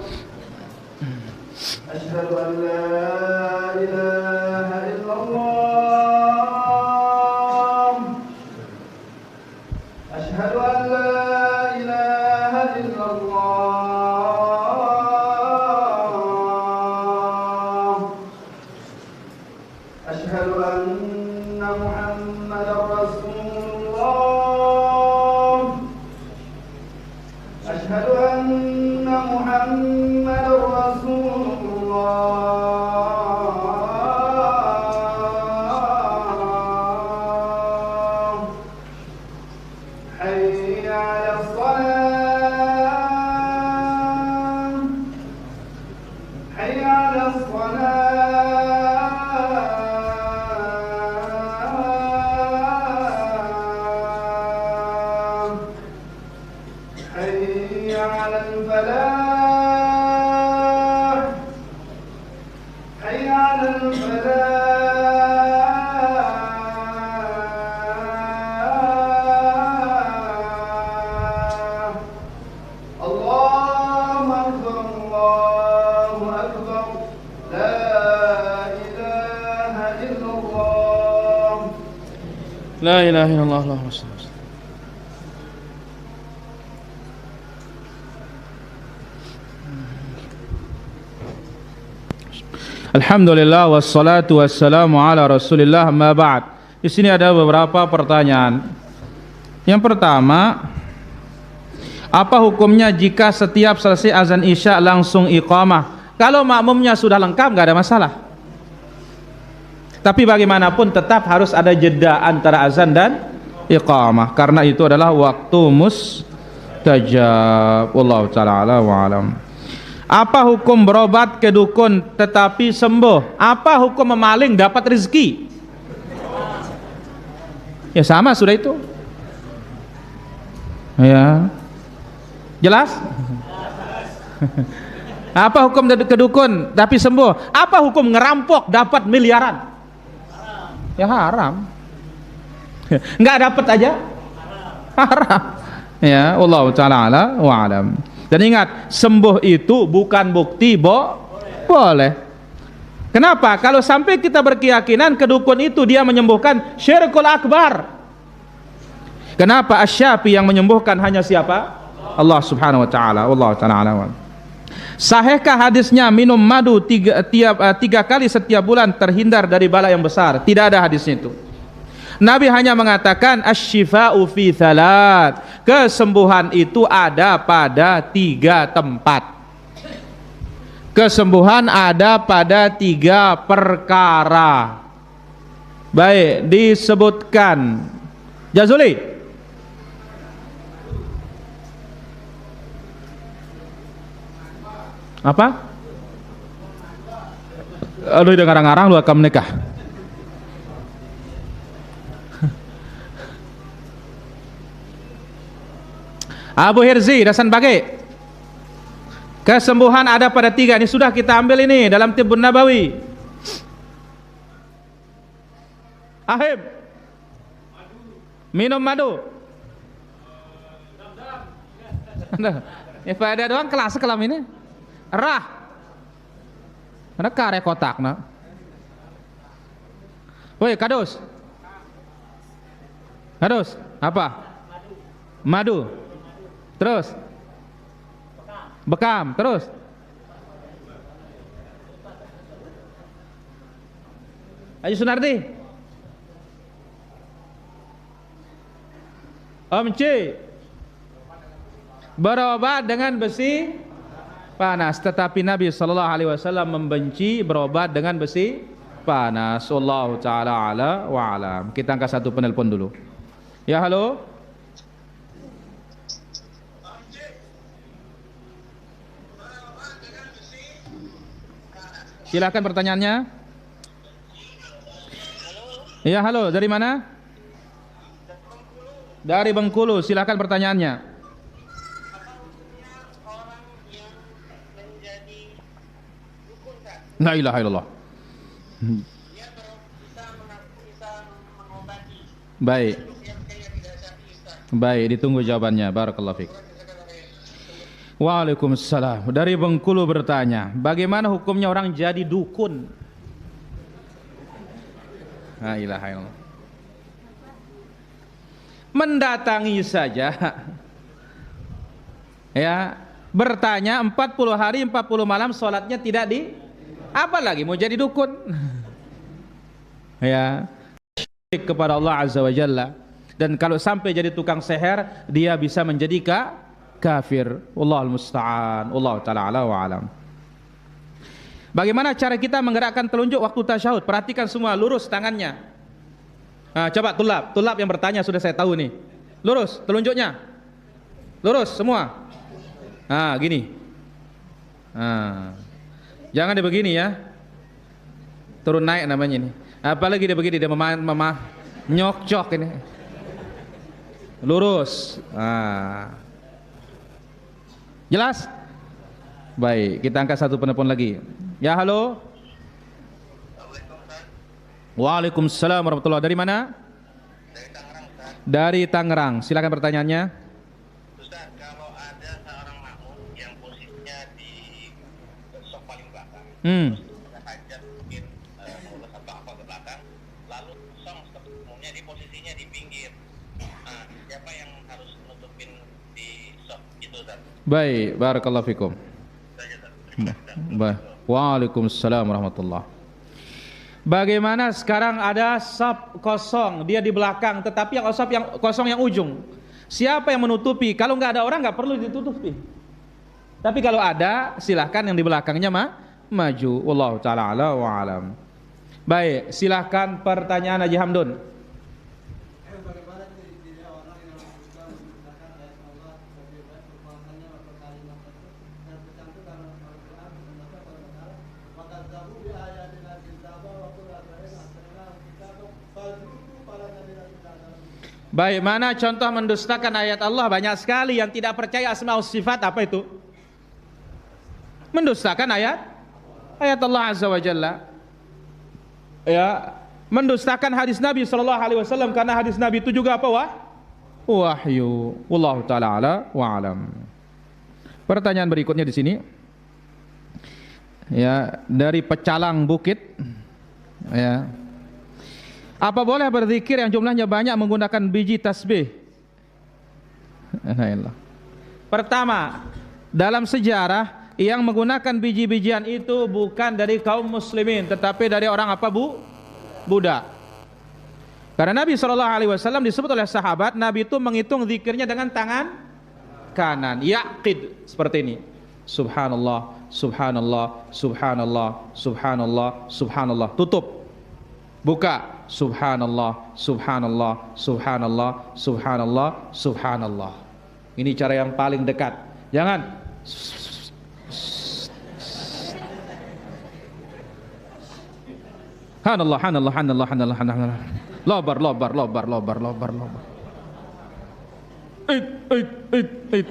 [SPEAKER 2] Asyhadu an la ilaha illallah. Asyhadu an la ilaha illallah. Asyhadu anna Muhammadar Rasulullah. Asyhadu anna Muhammadar Rasulullah. Hayya 'alas salam. Hayya 'alas salam. Hayya 'alal falah. Hayya 'alal falah. Allahu akbar, Allahu akbar. La ilaha illallah.
[SPEAKER 1] La ilaha illallah, Allahumma shalli. Alhamdulillah wassalatu wassalamu ala Rasulillah, amma ba'd. Di sini ada beberapa pertanyaan. Yang pertama, apa hukumnya jika setiap selesai azan Isya langsung iqamah? Kalau makmumnya sudah lengkap enggak ada masalah. Tapi bagaimanapun tetap harus ada jeda antara azan dan iqamah, karena itu adalah waktu mustajab. Wallahu taala ala wa alam. Apa hukum berobat ke dukun tetapi sembuh? Apa hukum memaling dapat rezeki? Ya sama sudah itu. Ya. Jelas? Apa hukum ke dukun tapi sembuh? Apa hukum ngerampok dapat miliaran? Ya haram. Enggak dapat aja? Haram. Ya, wallahu taala ala wa alam. Dan ingat, sembuh itu bukan bukti boleh. Kenapa? Kalau sampai kita berkeyakinan kedukun itu dia menyembuhkan, syirkul akbar. Kenapa? Asy-Syafi yang menyembuhkan hanya siapa? Allah subhanahu wa ta'ala. Wallahu ta'ala. Sahihkah hadisnya minum madu tiga kali setiap bulan terhindar dari bala yang besar? Tidak ada hadisnya itu. Nabi hanya mengatakan asy-syifa'u fi thalat. Kesembuhan itu ada pada 3 tempat. Kesembuhan ada pada 3 perkara. Baik, disebutkan. Jazuli. Apa? Aduh, udah ngarang-ngarang lu akan menikah. Abu Hirzi, Dasan Bage. Kesembuhan ada pada 3. Ini sudah kita ambil ini dalam Tibbun Nabawi. Ahib. Minum madu. Ya pada doang kelas kelam ini. Rah. Mana kare kotak nak. Woi, kadus. Kadus, apa? Madu. Terus? Bekam, terus? Ayo Sunardi. Om C. Berobat dengan besi panas, tetapi Nabi sallallahu alaihi wasallam membenci berobat dengan besi panas. Wallahu taala ala wa alam. Kita angkat satu penelpon dulu. Ya, halo. Silakan pertanyaannya. Ya, halo. Dari mana? Dari Bengkulu. Silakan pertanyaannya. La ilaha illallah. Baik. Baik, ditunggu jawabannya. Barakallahu fiik. Waalaikumsalam. Dari Bengkulu bertanya, bagaimana hukumnya orang jadi dukun? La ilaha illallah. Mendatangi saja. Ya, bertanya 40 hari 40 malam sholatnya tidak di, apalagi mau jadi dukun. Ya, syirik kepada Allah Azza wa Jalla. Dan kalau sampai jadi tukang seher, dia bisa menjadi kafir. Wallahul musta'an. Wallahu ta'ala ala wa alam. Bagaimana cara kita menggerakkan telunjuk waktu tasyahud? Perhatikan semua, lurus tangannya. Nah, coba tulab yang bertanya sudah saya tahu nih. Lurus telunjuknya. Lurus semua. Nah, gini. Nah. Jangan dia begini ya. Turun naik namanya ini. Apalagi dia begini, dia nyok-cok ini. Lurus. Nah. Jelas? Baik, kita angkat satu penelpon lagi. Ya, halo. Waalaikumsalam warahmatullahi. Dari mana?
[SPEAKER 3] Dari Tangerang, Ustaz.
[SPEAKER 1] Dari Tangerang. Silakan pertanyaannya.
[SPEAKER 3] Ustaz, kalau ada seorang makmum yang posisinya di sok paling belakang, ada hajat mungkin mulus atau apa ke belakang, lalu kosong umumnya di posisinya di pinggir. Nah, siapa yang harus nutupin di sok itu, Ustaz?
[SPEAKER 1] Baik, barakallahu fikum.
[SPEAKER 3] Saja, Ustaz. Terima kasih, Ustaz.
[SPEAKER 1] Waalaikumsalam warahmatullahi. Bagaimana sekarang ada saf kosong, dia di belakang, tetapi yang saf yang kosong yang ujung. Siapa yang menutupi? Kalau nggak ada orang nggak perlu ditutupi. Tapi kalau ada, silahkan yang di belakangnya maju. Wallahu taala ala wa alam. Baik, silahkan pertanyaan Haji Hamdun. Baik, mana contoh mendustakan ayat Allah? Banyak sekali yang tidak percaya asma wa sifat. Apa itu? Mendustakan ayat Allah Azza wa Jalla. Ya, mendustakan hadis Nabi sallallahu alaihi wasallam, karena hadis Nabi itu juga apa? Wahyu. Wallahu taala ala wa alam. Pertanyaan berikutnya di sini. Ya, dari Pecalang Bukit. Ya. Apa boleh berzikir yang jumlahnya banyak menggunakan biji tasbih? Pertama, dalam sejarah yang menggunakan biji-bijian itu bukan dari kaum muslimin, tetapi dari orang apa, Buddha. Karena Nabi SAW disebut oleh sahabat, Nabi itu menghitung zikirnya dengan tangan kanan, yaqid, seperti ini. Subhanallah, subhanallah, subhanallah, subhanallah, subhanallah. Tutup, buka. subhanallah, subhanallah, subhanallah, subhanallah, subhanallah. Ini cara yang paling dekat. Jangan Hanallah, hanallah, hanallah, hanallah, hanallah. Lobar, lobar, lobar, lobar, lobar, lobar. It.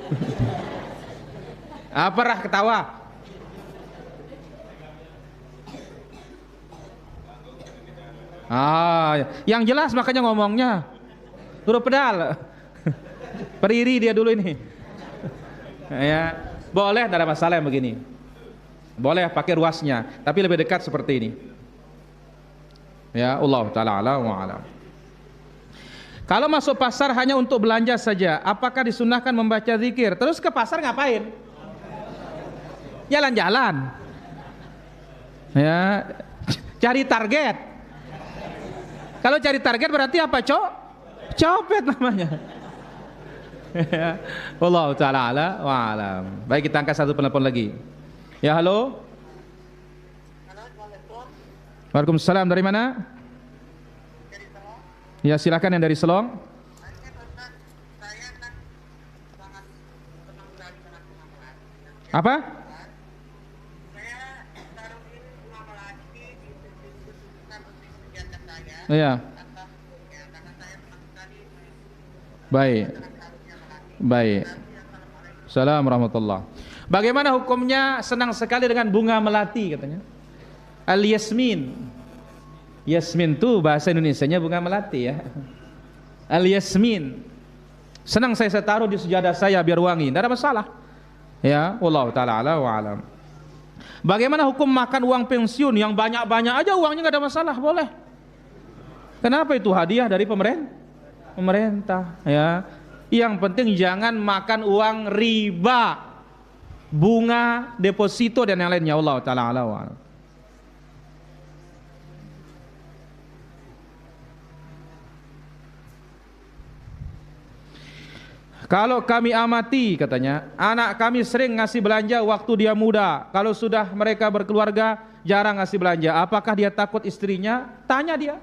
[SPEAKER 1] Apa rah ketawa? Yang jelas makanya ngomongnya. Huruf pedal. Periri dia dulu ini. Ya, boleh, tidak ada masalah yang begini. Boleh pakai ruasnya, tapi lebih dekat seperti ini. Ya, Allah taala alam wa alam. Kalau masuk pasar hanya untuk belanja saja, apakah disunahkan membaca zikir? Terus ke pasar ngapain? Jalan-jalan. Ya, cari target. Kalau cari target berarti apa, Cok? Copet namanya. Ya, Allah taala ala wa alam. Baik, kita angkat satu penelpon lagi. Ya, halo. Waalaikumsalam, dari mana?
[SPEAKER 3] Dari Selong.
[SPEAKER 1] Ya, silakan yang dari Selong.
[SPEAKER 3] Saya kan sangat senang sekali dengan bunga melati.
[SPEAKER 1] Apa?
[SPEAKER 3] Saya taruhin bunga melati di keputusan untuk senjata saya.
[SPEAKER 1] Iya.
[SPEAKER 3] Atas hukumnya, karena saya senang sekali
[SPEAKER 1] Baik.
[SPEAKER 3] dengan harusnya melati.
[SPEAKER 1] Baik. Assalamualaikum warahmatullah. Bagaimana hukumnya senang sekali dengan bunga melati katanya? Al-yasmin. Yasmin itu bahasa Indonesianya bunga melati ya. Al-yasmin. Senang saya taruh di sejadah saya biar wangi, tidak ada masalah. Ya, wallahu taala ala wa alam. Bagaimana hukum makan uang pensiun yang banyak-banyak aja uangnya nggak ada masalah, boleh. Kenapa itu hadiah dari pemerintah ya. Yang penting jangan makan uang riba, bunga, deposito dan yang lainnya. Allah taala ala wa alam. Kalau kami amati katanya, anak kami sering ngasih belanja waktu dia muda. Kalau sudah mereka berkeluarga jarang ngasih belanja. Apakah dia takut istrinya? Tanya dia.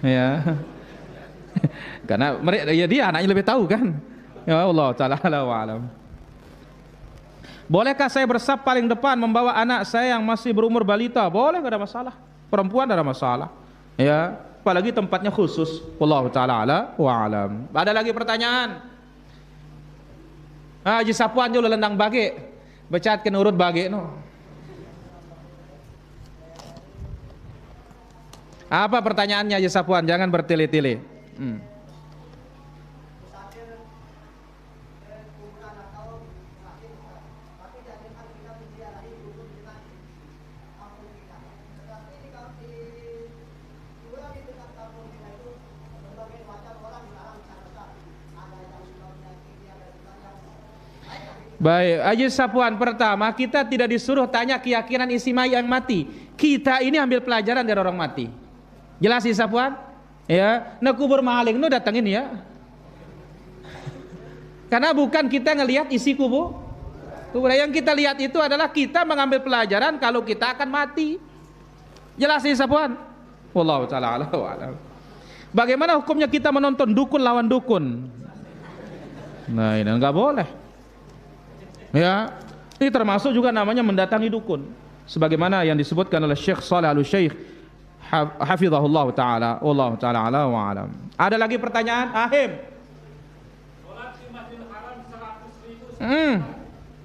[SPEAKER 1] Ya. Karena mereka, ya dia anaknya lebih tahu kan. Ya Allah taala wa alam. Bolehkah saya bersaf paling depan membawa anak saya yang masih berumur balita? Boleh, enggak ada masalah. Perempuan enggak ada masalah. Ya, apalagi tempatnya khusus. Wallahu taala ala wa alam. Ada lagi pertanyaan? Haji Sapuan juga lendang bage. Becatkeun urut bage no. Apa pertanyaannya Haji Sapuan? Jangan bertele-tele. Baik, Haji Sapuan, pertama kita tidak disuruh tanya keyakinan isi mayat yang mati. Kita ini ambil pelajaran dari orang mati. Jelas Haji Sapuan? Ya, nak kubur maling nu datangin ya. Karena bukan kita ngelihat isi kubur. Yang kita lihat itu adalah kita mengambil pelajaran kalau kita akan mati. Jelas Haji Sapuan? Wallahu taala ala wa alam. Bagaimana hukumnya kita menonton dukun lawan dukun? Nah, ini enggak boleh. Ya, ini termasuk juga namanya mendatangi dukun. Sebagaimana yang disebutkan oleh Syekh Shalih Al-Syekh hafizahullah taala, wallahu taala ala wa alam. Ada lagi pertanyaan? Ahim. Salat di Masjidil Haram 100.000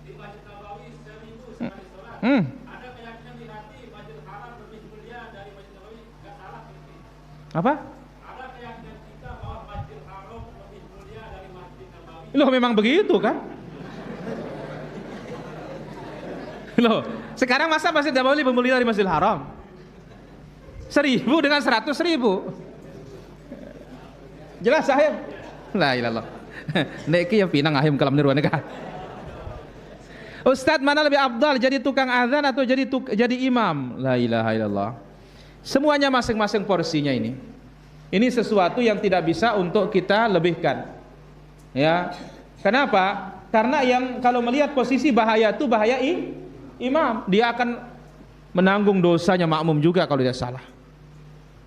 [SPEAKER 1] di Masjid Nabawi 1.000 sekali salat. Ada keyakinan di hati Masjidil Haram lebih mulia dari Masjid Nabawi, enggak salah ini. Apa? Ada keyakinan kita bahwa Masjidil Haram lebih mulia dari Masjid Nabawi. Loh, memang begitu kan? Loh, sekarang masa Masjid Nabawi lebih mulia dari Masjidil Haram? 1.000 dengan 100.000. Jelas Ahim? La ilallah. Neki yang pinang Ahim kalam nirwana kah? Ustadz, mana lebih afdal jadi tukang azan atau jadi imam? La ilaha illallah. Semuanya masing-masing porsinya ini. Ini sesuatu yang tidak bisa untuk kita lebihkan. Ya. Kenapa? Karena yang kalau melihat posisi bahaya itu bahaya imam, dia akan menanggung dosanya makmum juga kalau dia salah.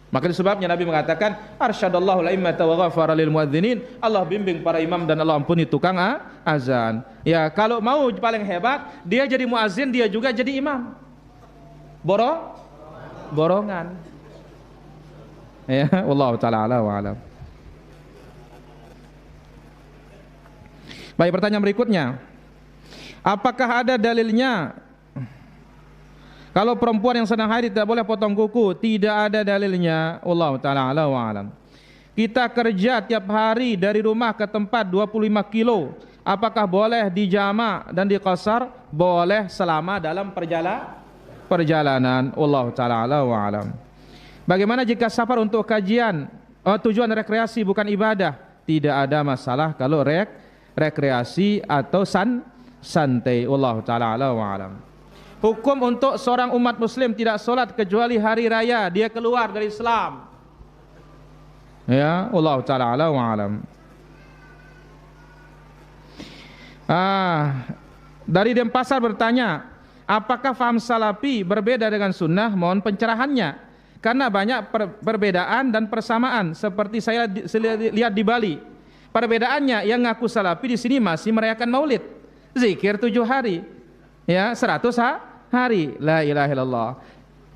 [SPEAKER 1] Maka sebabnya Nabi mengatakan, arsyadallahu al-a'immata wa ghafara lil muadzinin. Allah bimbing para imam dan Allah ampuni tukang azan. Ya, kalau mau paling hebat, dia jadi muazzin, dia juga jadi imam. Borongan. Ya, wallahu taala ala wa alam. Baik, pertanyaan berikutnya. Apakah ada dalilnya kalau perempuan yang sedang haid tidak boleh potong kuku? Tidak ada dalilnya. Wallahu taala ala wa alam. Kita kerja tiap hari dari rumah ke tempat 25 kilo. Apakah boleh dijama dan diqasar? Boleh selama dalam perjalanan. Wallahu taala ala wa alam. Bagaimana jika safar untuk kajian? Tujuan rekreasi bukan ibadah. Tidak ada masalah kalau rekreasi atau santai. Wallahu taala ala wa alam. Hukum untuk seorang umat muslim tidak solat kecuali hari raya, dia keluar dari Islam. Ya, wallahu taala ala wa alam. Dari Denpasar bertanya, apakah faham salafi berbeda dengan sunnah? Mohon pencerahannya. Karena banyak perbedaan dan persamaan, seperti saya lihat di Bali. Perbedaannya, yang ngaku salafi di sini masih merayakan Maulid, zikir 7 hari, ya 100 hari, la ilaha illallah.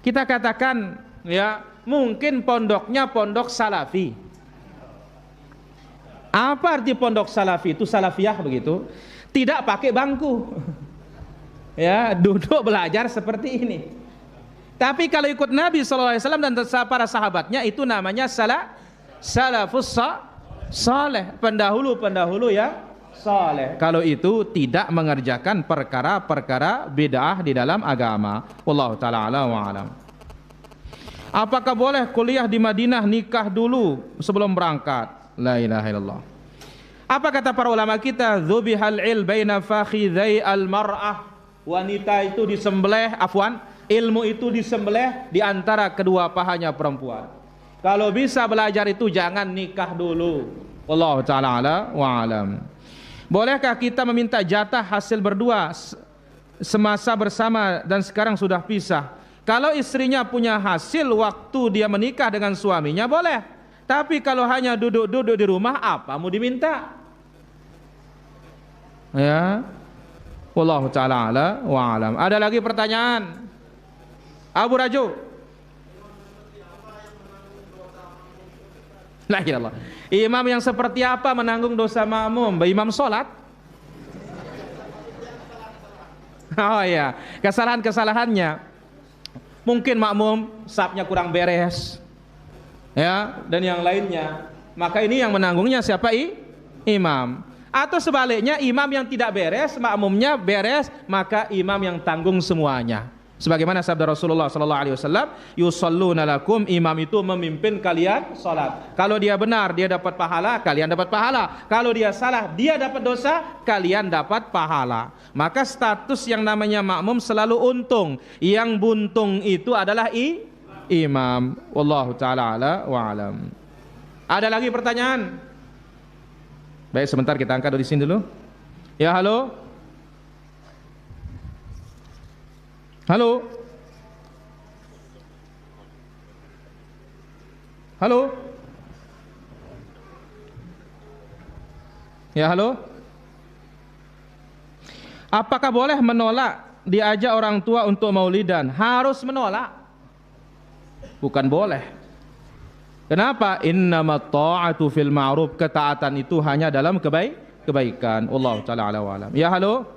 [SPEAKER 1] Kita katakan, ya mungkin pondoknya pondok salafi. Apa arti pondok salafi? Itu salafiyah begitu, tidak pakai bangku, ya duduk belajar seperti ini. Tapi kalau ikut Nabi SAW dan para sahabatnya, itu namanya salafus saleh, pendahulu yang saleh. Kalau itu tidak mengerjakan perkara-perkara bid'ah di dalam agama. Wallahu taala ala wa alam. Apakah boleh kuliah di Madinah nikah dulu sebelum berangkat? La ilaha illallah. Apa kata para ulama kita? Dzubihal il baina fakhidai al mar'ah. Wanita itu disembelih, ilmu itu disembelih di antara kedua pahanya perempuan. Kalau bisa belajar itu jangan nikah dulu. Wallahu taala ala wa alam. Bolehkah kita meminta jatah hasil berdua semasa bersama dan sekarang sudah pisah? Kalau istrinya punya hasil waktu dia menikah dengan suaminya, boleh. Tapi kalau hanya duduk-duduk di rumah, apa mau diminta? Ya, wallahu ta'ala ala wa alam. Ada lagi pertanyaan? Abu Raju. La ilallah. Imam yang seperti apa menanggung dosa makmum? Imam sholat? Oh ya, kesalahan-kesalahannya. Mungkin makmum sapnya kurang beres, ya, dan yang lainnya. Maka ini yang menanggungnya siapa? Imam. Atau sebaliknya, imam yang tidak beres, makmumnya beres, maka imam yang tanggung semuanya. Sebagaimana sabda Rasulullah sallallahu alaihi wasallam, yusalluna lakum, imam itu memimpin kalian salat. Kalau dia benar, dia dapat pahala, kalian dapat pahala. Kalau dia salah, dia dapat dosa, kalian dapat pahala. Maka status yang namanya makmum selalu untung. Yang buntung itu adalah imam. Wallahu taala ala wa alam. Ada lagi pertanyaan? Baik, sebentar kita angkat di sini dulu. Ya, halo. Halo. Halo. Ya, halo. Apakah boleh menolak diajak orang tua untuk maulidan? Harus menolak? Bukan boleh. Kenapa? Innamat ta'atu fil ma'ruf, ketaatan itu hanya dalam kebaikan. Wallahu ta'ala ala wa alam. Ya, halo.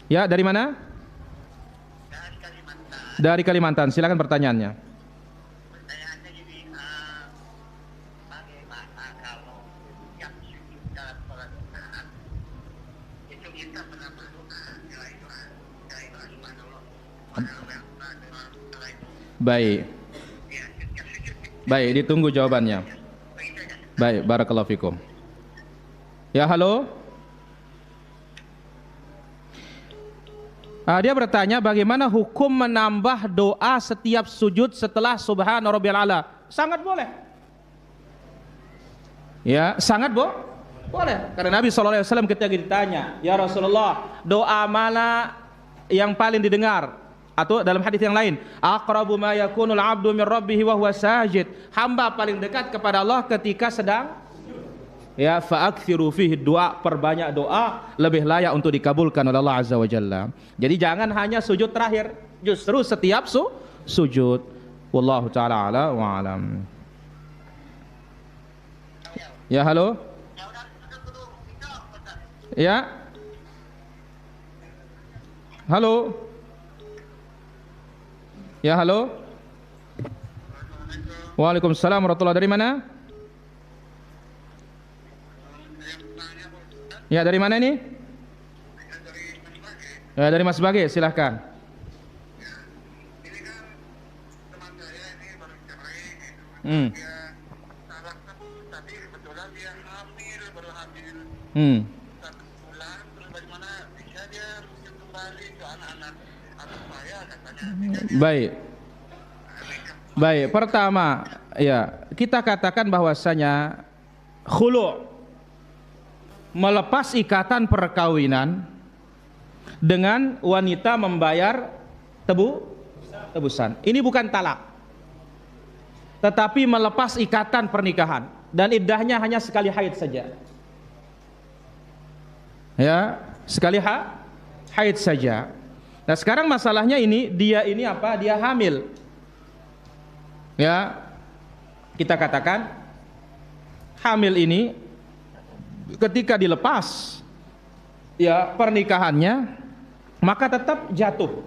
[SPEAKER 1] Ya, dari mana? Dari Kalimantan. Silakan pertanyaannya.
[SPEAKER 3] Pertanyaannya gini, bagaimana kalau yang sujud dalam sholat Jumat itu kita pernah berdoa
[SPEAKER 1] Baik. Baik, ditunggu jawabannya. Baik, barakallahu fikum. Ya, halo. Dia bertanya bagaimana hukum menambah doa setiap sujud setelah subhana rabbiyal a'la? Sangat boleh. Ya, sangat boleh. Karena Nabi SAW ketika ditanya, ya Rasulullah, doa mana yang paling didengar? Atau dalam hadis yang lain, aqrabu ma yakunul 'abdu min rabbih wa huwa sajid. Hamba paling dekat kepada Allah ketika sedang ya, fa'akthiru fihi doa, perbanyak doa, lebih layak untuk dikabulkan oleh Allah Azza wa Jalla. Jadi jangan hanya sujud terakhir, justru setiap sujud. Wallahu taala ala wa alam. Ya, halo. Ya. Halo. Ya, halo. Waalaikumsalam warahmatullahi. Dari mana? Ya, dari mana ini? Ya, dari Mas Bage, silahkan.
[SPEAKER 3] Ini kan teman saya ini baru cerai gitu.
[SPEAKER 1] Hmm.
[SPEAKER 3] Dia salah tadi kebetulan dia hamil, baru hamil 1 bulan. Terus bagaimana bisa dia rujuk kembali ke anak-anak saya katanya.
[SPEAKER 1] Baik. Baik, pertama ya, kita katakan bahwasanya khulu', melepas ikatan perkawinan dengan wanita membayar tebusan. Ini bukan talak, tetapi melepas ikatan pernikahan, dan iddahnya hanya sekali haid saja. Ya, sekali haid saja. Nah, sekarang masalahnya ini, dia ini apa? Dia hamil. Ya, kita katakan hamil ini ketika dilepas ya pernikahannya, maka tetap jatuh.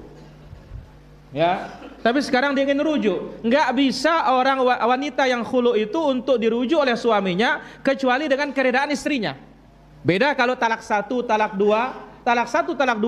[SPEAKER 1] Ya, tapi sekarang dia ingin rujuk. Enggak bisa orang wanita yang khulu itu untuk dirujuk oleh suaminya kecuali dengan keredaan istrinya. Beda kalau talak 1, talak 2, talak 1, talak 2